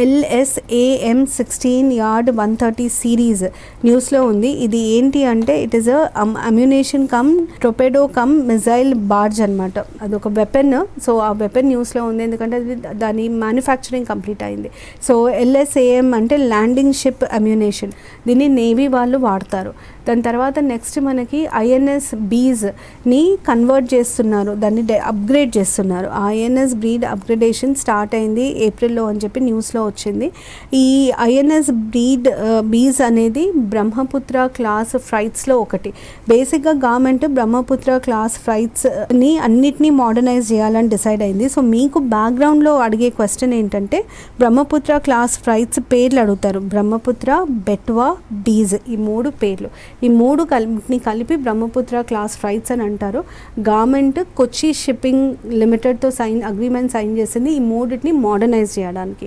LSAM 16 yard 130 series న్యూస్లో ఉంది. ఇది ఏంటి అంటే it is ammunition cum torpedo cum missile barge అనమాట. అదొక వెపన్. సో ఆ వెపన్ న్యూస్లో ఉంది ఎందుకంటే దాని మ్యానుఫ్యాక్చరింగ్ కంప్లీట్ అయింది. సో LSAM అంటే ల్యాండింగ్ షిప్ అమ్యునేషన్. దీన్ని నేవీ వాళ్ళు వాడతారు. దాని తర్వాత నెక్స్ట్ మనకి INS బీజ్ని కన్వర్ట్ చేస్తున్నారు, దాన్ని అప్గ్రేడ్ చేస్తున్నారు. INS బ్రీడ్ అప్గ్రేడేషన్ స్టార్ట్ అయింది ఏప్రిల్లో అని చెప్పి న్యూస్లో వచ్చింది. ఈ INS బీజ్ అనేది బ్రహ్మపుత్ర క్లాస్ ఫ్లైట్స్లో ఒకటి. బేసిక్గా గవర్నమెంట్ బ్రహ్మపుత్ర క్లాస్ ఫ్లైట్స్ని అన్నిటినీ మోడర్నైజ్ చేయాలని డిసైడ్ అయింది. సో మీకు బ్యాక్గ్రౌండ్లో అడిగే క్వశ్చన్ ఏంటంటే బ్రహ్మపుత్ర క్లాస్ ఫ్లైట్స్ పేర్లు అడుగుతారు. బ్రహ్మపుత్ర, బెట్వా, బీజ్, ఈ మూడు పేర్లు. ఈ మూడు కలిపి బ్రహ్మపుత్ర క్లాస్ ఫ్లైట్స్ అని అంటారు. గవర్నమెంట్ కొచ్చి షిప్పింగ్ లిమిటెడ్తో అగ్రిమెంట్ సైన్ చేసింది ఈ మూడింటిని మోడర్నైజ్ చేయడానికి.